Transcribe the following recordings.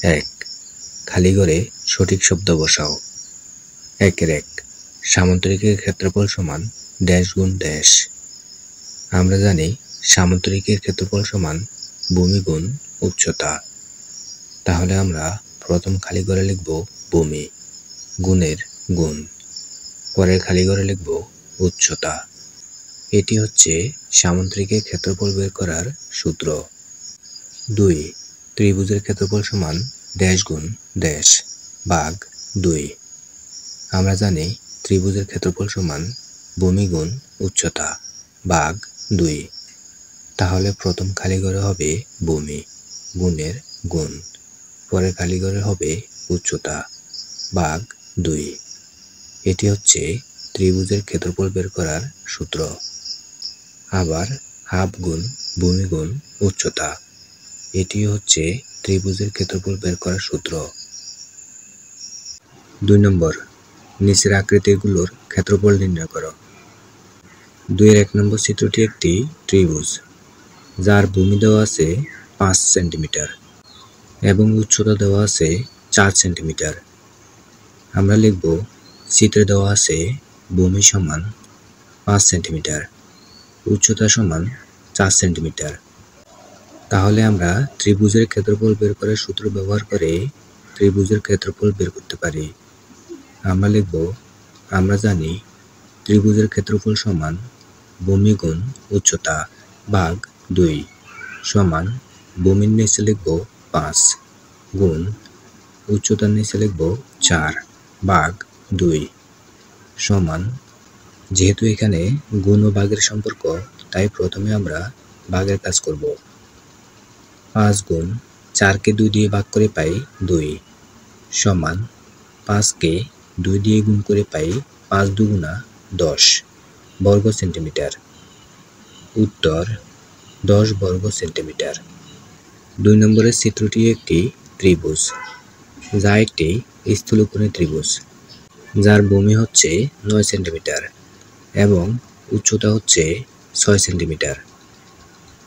এক, খালি ঘরে সঠিক শব্দ বসাও। 1-1 সামান্তরিকের ক্ষেত্রফল সমান ড্যাশ গুণ ড্যাশ। আমরা জানি সামান্তরিকের ক্ষেত্রফল সমান ভূমি গুণ উচ্চতা। তাহলে আমরা প্রথম খালি ঘরে লিখব ভূমি গুণের গুণ, পরের খালি ঘরে লিখব উচ্চতা। এটি হচ্ছে সামান্তরিকের ক্ষেত্রফল বের করার সূত্র। 2, ত্রিভুজের ক্ষেত্রফল সমান ড্যাশ গুণ ড্যাশ ভাগ 2। আমরা জানি ত্রিভুজের ক্ষেত্রফল সমান ভূমি গুণ উচ্চতা ভাগ 2। তাহলে প্রথম খালি ঘরে হবে ভূমি গুণের গুণ, পরের খালি ঘরে হবে উচ্চতা ভাগ 2। এটি হচ্ছে ত্রিভুজের ক্ষেত্রফল বের করার সূত্র। আবার হাফ গুণ ভূমি গুণ উচ্চতা, এটি হচ্ছে ত্রিভুজের ক্ষেত্রফল বের করার সূত্র। 2 নম্বর, নিচের আকৃতিগুলোর ক্ষেত্রফল নির্ণয় করো। 2-1 নম্বর চিত্রটি একটি ত্রিভুজ যার ভূমি দেওয়া আছে 5 সেন্টিমিটার এবং উচ্চতা দেওয়া আছে 4 সেন্টিমিটার। আমরা লিখব চিত্রে দেওয়া আছে ভূমি সমান 5 সেন্টিমিটার, উচ্চতা সমান 4 সেন্টিমিটার। তাহলে আমরা ত্রিভুজের ক্ষেত্রফল বের করার সূত্র ব্যবহার করে ত্রিভুজের ক্ষেত্রফল বের করতে পারি। আমরা লিখব, আমরা জানি ত্রিভুজের ক্ষেত্রফল সমান ভূমি গুণ উচ্চতা ভাগ 2 সমান ভূমির নিচে লিখব 5 গুণ উচ্চতার নিচে লিখব 4 ভাগ 2 সমান, যেহেতু এখানে গুণ ও ভাগের সম্পর্ক তাই প্রথমে আমরা ভাগের কাজ করব। 5 গুণ 4কে 2 দিয়ে ভাগ করে পাই 2 সমান 5কে 2 দিয়ে গুণ করে পাই 5 দুগুণা 10 বর্গ সেন্টিমিটার। উত্তর 10 বর্গ সেন্টিমিটার। 2 নম্বরের চিত্রটি একটি ত্রিভুজ যা একটি স্থূলকোণী ত্রিভুজ যার ভূমি হচ্ছে 9 সেন্টিমিটার এবং উচ্চতা হচ্ছে 6 সেন্টিমিটার।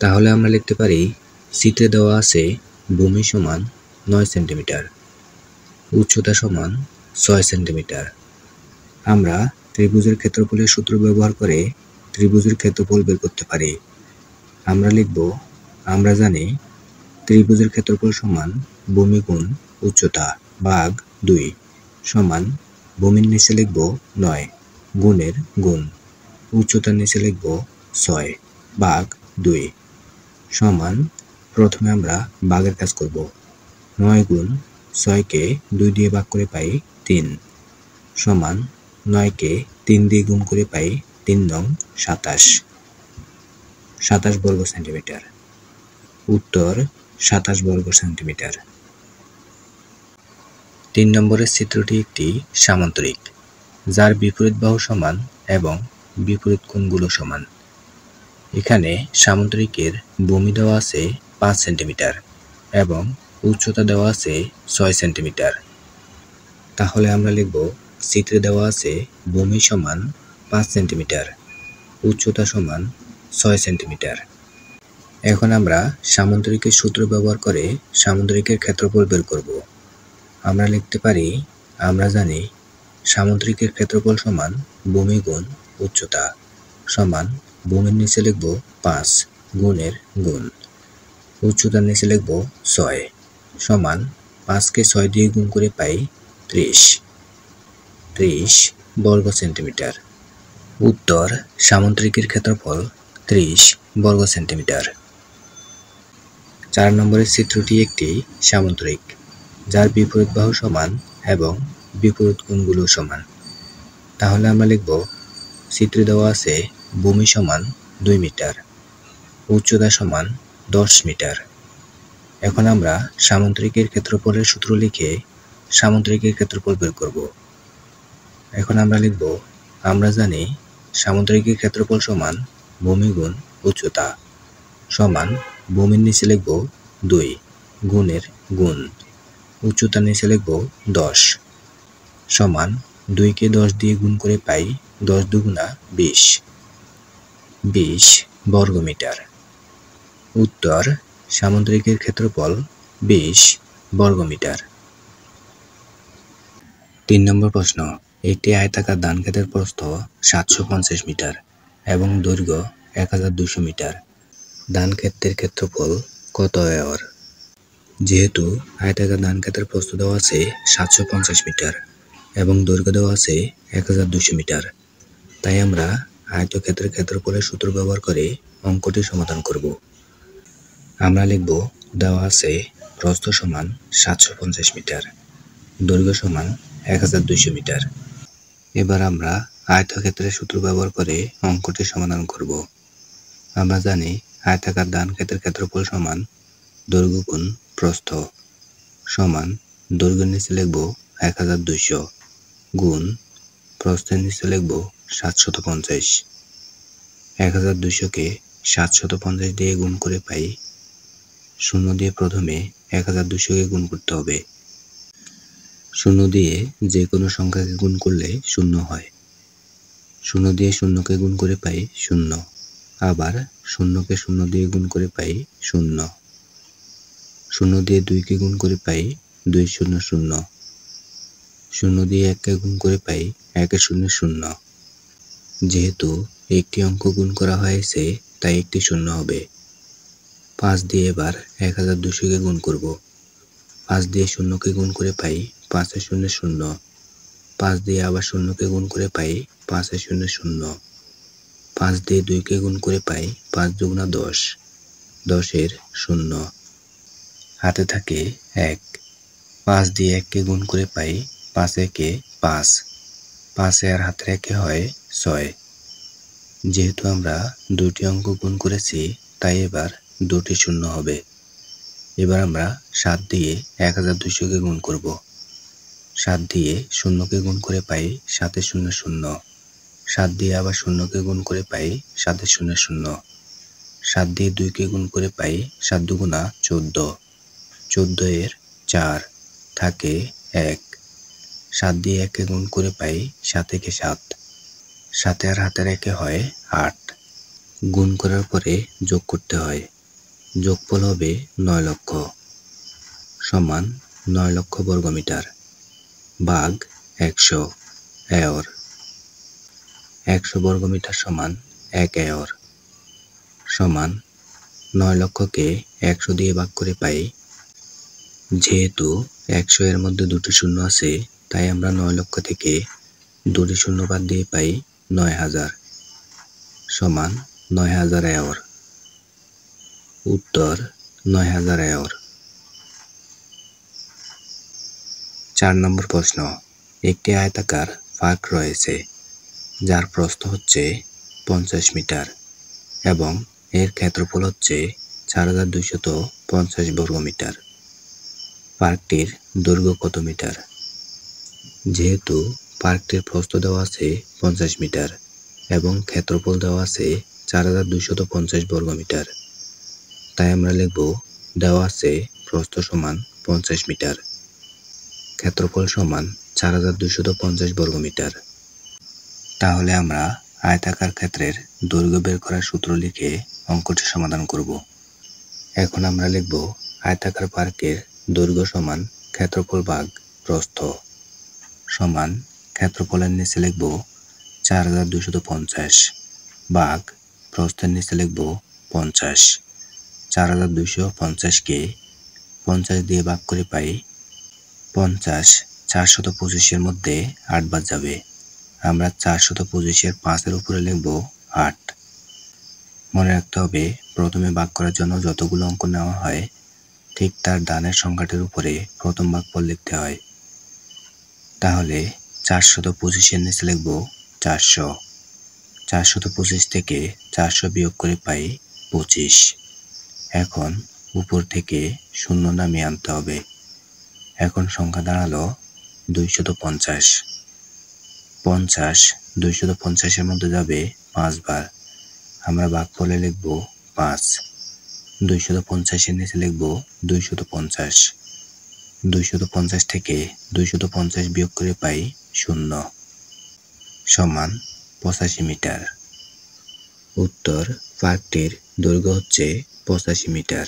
তাহলে আমরা লিখতে পারি চিত্রে দেওয়া আছে ভূমি সমান 9 সেন্টিমিটার, উচ্চতা সমান 6 সেন্টিমিটার। আমরা ত্রিভুজের ক্ষেত্রফলের সূত্র ব্যবহার করে ত্রিভুজের ক্ষেত্রফল বের করতে পারি। আমরা লিখব, আমরা জানি ত্রিভুজের ক্ষেত্রফল সমান ভূমি গুণ উচ্চতা ভাগ 2 সমান ভূমির নিচে লিখব 9 গুণের গুণ, উচ্চতার নিচে লিখব 6 ভাগ 2 সমান, প্রথমে আমরা ভাগের কাজ করব। 9 গুণ 6কে 2 দিয়ে ভাগ করে পাই 3 সমান 9কে 3 দিয়ে গুণ করে পাই 3 নং 27 27 বর্গ সেন্টিমিটার। উত্তর 27 বর্গ সেন্টিমিটার। 3 নম্বরের চিত্রটি একটি সামান্তরিক যার বিপরীত বাহু সমান এবং বিপরীত কোণগুলো সমান। এখানে সামান্তরিকের ভূমি দেওয়া আছে 5 সেন্টিমিটার এবং উচ্চতা দেওয়া আছে 6 সেন্টিমিটার। তাহলে আমরা লিখব, চিত্রে দেওয়া আছে ভূমি সমান 5 সেন্টিমিটার, উচ্চতা সমান 6 সেন্টিমিটার। এখন আমরা সামান্তরিকের সূত্র ব্যবহার করে সামান্তরিকের ক্ষেত্রফল বের করব। আমরা লিখতে পারি, আমরা জানি সামান্তরিকের ক্ষেত্রফল সমান ভূমি গুণ উচ্চতা সমান ভূমির নিচে লিখব 5 গুণের গুণ, উচ্চতার নিচে লিখব 6 সমান 5কে 6 দিয়ে গুণ করে পাই 30 বর্গ সেন্টিমিটার। উত্তর সামান্তরিকের ক্ষেত্রফল 30 বর্গ সেন্টিমিটার। 4 নম্বরের চিত্রটি একটি সামান্তরিক যার বিপরীত বাহু সমান এবং বিপরীত কোণগুলো সমান। তাহলে আমরা লিখব, চিত্রে দেওয়া আছে ভূমি সমান 2 মিটার, উচ্চতা সমান 10 মিটার। এখন আমরা সামান্তরিকের ক্ষেত্রফলের সূত্র লিখে সামান্তরিকের ক্ষেত্রফল বের করব। এখন আমরা লিখব, আমরা জানি সামান্তরিকের ক্ষেত্রফল সমান ভূমি গুণ উচ্চতা সমান ভূমির নিচে লিখব 2 গুণের গুণ, উচ্চতার নিচে লিখব 10 সমান 2কে 10 দিয়ে গুণ করে পাই 10 দুগুণা 20 বর্গমিটার। উত্তর সামান্তরিকের ক্ষেত্রফল 20 বর্গমিটার। 3 নম্বর প্রশ্ন, একটি আয়তাকার ধান ক্ষেতের প্রস্থ 750 মিটার এবং দৈর্ঘ্য 1200 মিটার। ধান ক্ষেতের ক্ষেত্রফল কত একর? যেহেতু আয়তাকার ধান ক্ষেতের প্রস্থ দেওয়া আছে 750 মিটার এবং দৈর্ঘ্য দেওয়া আছে 1200 মিটার, তাই আমরা আয়তক্ষেত্রের ক্ষেত্রফলের সূত্র ব্যবহার করে অঙ্কটি সমাধান করব। আমরা লিখব দেওয়া আছে প্রস্থ সমান 750 মিটার, দৈর্ঘ্য সমান 1200 মিটার। এবার আমরা আয়তক্ষেত্রের সূত্র ব্যবহার করে অঙ্কটি সমাধান করব। আমরা জানি আয়তাকার ধান ক্ষেতের ক্ষেত্রফল সমান দৈর্ঘ্য গুণ প্রস্থ সমান দৈর্ঘ্যের নিচে লিখব 1200 গুণ প্রস্থের নিচে লিখব 750। 1200 কে 750 দিয়ে গুণ করে পাই 0 দিয়ে প্রথমে 1200 কে গুণ করতে হবে। 0 দিয়ে যে কোনো সংখ্যাকে গুণ করলে 0 হয়। 0 দিয়ে 0 কে গুণ করে পাই 0, আবার 0 কে 0 দিয়ে গুণ করে পাই 0। 0 দিয়ে 2 কে গুণ করে পাই 2 0 0। 0 দিয়ে 1 কে গুণ করে পাই 1 0 0। যেহেতু একটি অঙ্ক গুণ করা হয়েছে তাই একটি 0 হবে। 5 দিয়ে এবার 1200 কে গুণ করব। 5 দিয়ে 0 কে গুণ করে পাই 5 0 0। 5 দিয়ে আবার 0 কে গুণ করে পাই 5 0 0। 5 দিয়ে 2 কে গুণ করে পাই 5 2 10, 10 এর 0। হাতে থাকে 1। 5 দিয়ে 1 কে গুণ করে পাই 5 1 5। 5 আর হাতে রেখে হয় 6। যেহেতু আমরা দুটি অঙ্ক গুণ করেছি তাই এবার দুটি 0 হবে। এবার আমরা 7 দিয়ে 1200 কে গুণ করব। 7 দিয়ে 0 কে গুণ করে পাই 7 0 0। 7 দিয়ে আবার 0 কে গুণ করে পাই 7 0 0। 7 দিয়ে 2 কে গুণ করে পাই 7 2 14। 14 এর 4, থাকে 1। 7 দিয়ে 1 কে গুণ করে পাই 7 1 7। 7 আর হাতে রেখে হয় 8। গুণ করার পরে যোগ করতে হয়। যোগফল হবে 9 লক্ষ সমান 9 লক্ষ বর্গমিটার ভাগ 100 একর। 100 বর্গমিটার সমান 1 একর সমান 9 লক্ষকে 100 দিয়ে ভাগ করে পাই। যেহেতু 100 এর মধ্যে দুটি শূন্য আছে তাই আমরা 9 লক্ষ থেকে দুটি শূন্য বাদ দিয়ে পাই 9000 সমান 9000 একর। উত্তর 9000 একর। 4 নম্বর প্রশ্ন, একটি আয়তাকার পার্ক রয়েছে যার প্রস্থ হচ্ছে 50 মিটার এবং এর ক্ষেত্রফল হচ্ছে 4250 বর্গমিটার। পার্কটির দৈর্ঘ্য কত মিটার? যেহেতু পার্কটির প্রস্থ দেওয়া আছে 50 মিটার এবং ক্ষেত্রফল দেওয়া আছে 4250 বর্গমিটার, তাই আমরা লিখব দেওয়া আছে প্রস্থ সমান 50 মিটার, ক্ষেত্রফল সমান 4250 বর্গমিটার। তাহলে আমরা আয়তাকার ক্ষেত্রের দৈর্ঘ্য বের করার সূত্র লিখে অঙ্কটি সমাধান করব। এখন আমরা লিখব আয়তাকার পার্কের দৈর্ঘ্য সমান ক্ষেত্রফল ভাগ প্রস্থ সমান ক্ষেত্রফলের নিচে লিখব 4250 ভাগ প্রস্থের নিচে লিখব 50। 4250 কে 50 দিয়ে ভাগ করে পাই 50। 425 এর মধ্যে 8 বাদ যাবে। আমরা 425 এর 5 এর উপরে লিখব 8। মনে রাখতে হবে প্রথমে ভাগ করার জন্য যতগুলো অঙ্ক নেওয়া হয় ঠিক তার দানের সংখ্যাটির উপরে প্রথম ভাগফল লিখতে হয়। তাহলে 425 এর নিচে লিখব 400। 425 থেকে 400 বিয়োগ করে পাই 25। এখন উপর থেকে 0 নামিয়ে আনতে হবে। এখন সংখ্যা দাঁড়ালো 250। 50 250 এর মধ্যে যাবে 5 বার। আমরা ভাগফলে লিখব 5। 250 এর নিচে লিখব 250। 250 থেকে 250 বিয়োগ করে পাই 0 সমান 85 মিটার। উত্তর পার্কটির দৈর্ঘ্য হচ্ছে 85 মিটার।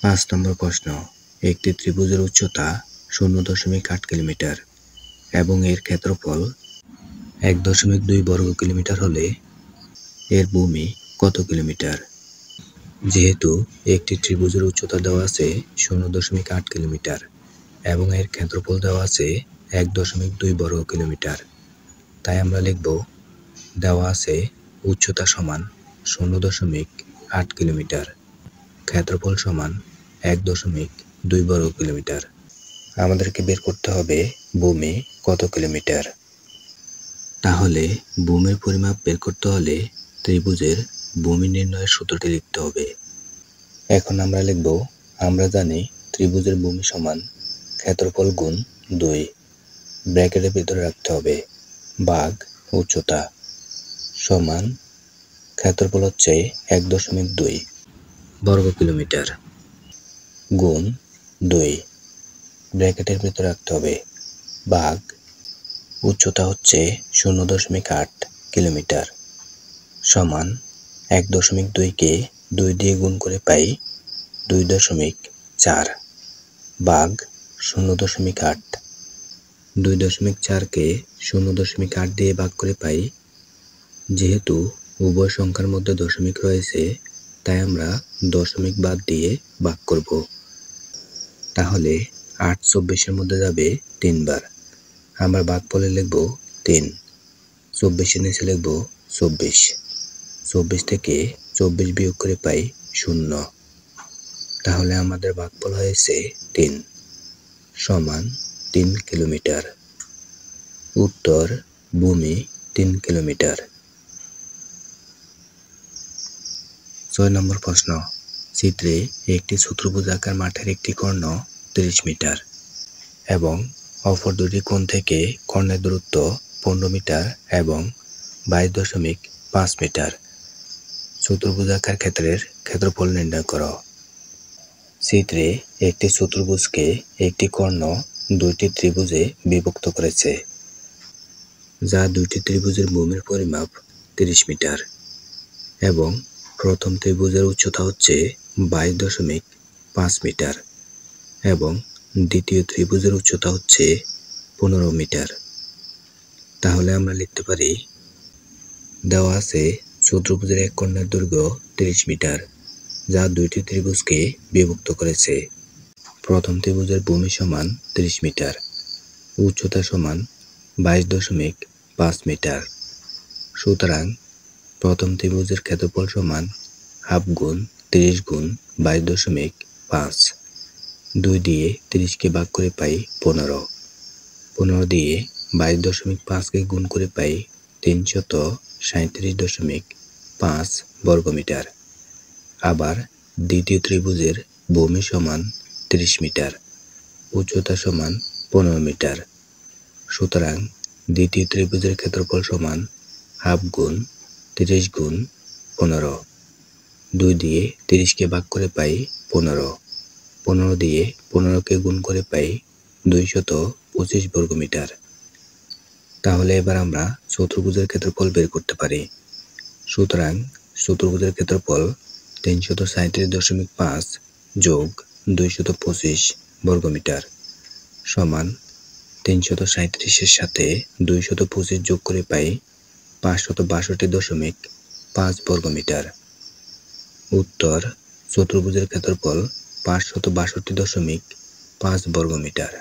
5 নম্বর প্রশ্ন, একটি ত্রিভুজের উচ্চতা 0.8 কিলোমিটার এবং এর ক্ষেত্রফল 1.2 বর্গ কিলোমিটার হলে এর ভূমি কত কিলোমিটার? যেহেতু একটি ত্রিভুজের উচ্চতা দেওয়া আছে 0.8 কিলোমিটার এবং এর ক্ষেত্রফল দেওয়া আছে 1.2 বর্গ কিলোমিটার, তাই আমরা লিখব দেওয়া আছে উচ্চতা সমান 0.8 কিলোমিটার, ক্ষেত্রফল সমান 1.2 বর্গ কিলোমিটার। আমাদেরকে বের করতে হবে ভূমি কত কিলোমিটার। তাহলে ভূমির পরিমাপ বের করতে হলে ত্রিভুজের ভূমি নির্ণয়ের সূত্রটি লিখতে হবে। এখন আমরা লিখব, আমরা জানি ত্রিভুজের ভূমি সমান ক্ষেত্রফল গুণ 2, ব্র্যাকেটের ভিতরে রাখতে হবে, ভাগ উচ্চতা সমান ক্ষেত্রফল হচ্ছে 1.2 বর্গ কিলোমিটার গুণ 2, ব্র্যাকেটের ভিতরে রাখতে হবে, ভাগ উচ্চতা হচ্ছে 0.8 কিলোমিটার সমান 1.2কে 2 দিয়ে গুণ করে পাই 2.4 ভাগ 0.8, 2.4কে 0.8 দিয়ে ভাগ করে পাই, যেহেতু উভয় সংখ্যার মধ্যে দশমিক রয়েছে তাই আমরা দশমিক বাদ দিয়ে ভাগ করব। তাহলে 8 24-এর মধ্যে যাবে 3 বার, আমরা ভাগফলে লিখব 3, 24-এর নিচে লিখব 24, 24 থেকে 24 বিয়োগ করে পাই 0, তাহলে আমাদের ভাগফল হয়েছে 3 সমান 3 কিলোমিটার। উত্তর ভূমি 3 কিলোমিটার। 6 নম্বর প্রশ্ন, চিত্রে একটি চতুর্ভুজাকার মাঠের একটি কর্ণ 30 মিটার এবং অপর দুটি কোণ থেকে কর্ণের দূরত্ব 15 মিটার এবং 22.5 মিটার। চতুর্ভুজাকার ক্ষেত্রের ক্ষেত্রফল নির্ণয় করো। চিত্রে একটি চতুর্ভুজকে একটি কর্ণ দুইটি ত্রিভুজে বিভক্ত করেছে, যা দুইটি ত্রিভুজের ভূমির পরিমাপ 30 মিটার এবং প্রথম ত্রিভুজের উচ্চতা হচ্ছে 22.5 মিটার এবং দ্বিতীয় ত্রিভুজের উচ্চতা হচ্ছে 15 মিটার। তাহলে আমরা লিখতে পারি, দেওয়া আছে চতুর্ভুজের এক কর্ণের দৈর্ঘ্য 30 মিটার, যা দুইটি ত্রিভুজকে বিভক্ত করেছে। প্রথম ত্রিভুজের ভূমি সমান 30 মিটার, উচ্চতা সমান 22.5 মিটার। সুতরাং প্রথম ত্রিভুজের ক্ষেত্রফল সমান হাফ গুণ 30 গুণ 22.5, 2 দিয়ে 30কে ভাগ করে পাই 15, 15 দিয়ে 22.5কে গুণ করে পাই 337.5 বর্গমিটার। আবার দ্বিতীয় ত্রিভুজের ভূমি সমান 30 মিটার, উচ্চতা সমান 15 মিটার। সুতরাং দ্বিতীয় ত্রিভুজের ক্ষেত্রফল সমান হাফ গুণ 30 গুণ 15, 2 দিয়ে 30কে ভাগ করে পাই 15, 15 দিয়ে 15কে গুণ করে পাই 225 বর্গমিটার। তাহলে এবার আমরা চতুর্ভুজের ক্ষেত্রফল বের করতে পারি। সুতরাং চতুর্ভুজের ক্ষেত্রফল 337.5 যোগ 225 বর্গমিটার সমান 337-এর সাথে 225 যোগ করে পাই 562.5 বর্গমিটার। উত্তর চতুর্ভুজের ক্ষেত্রফল 562.5 বর্গমিটার।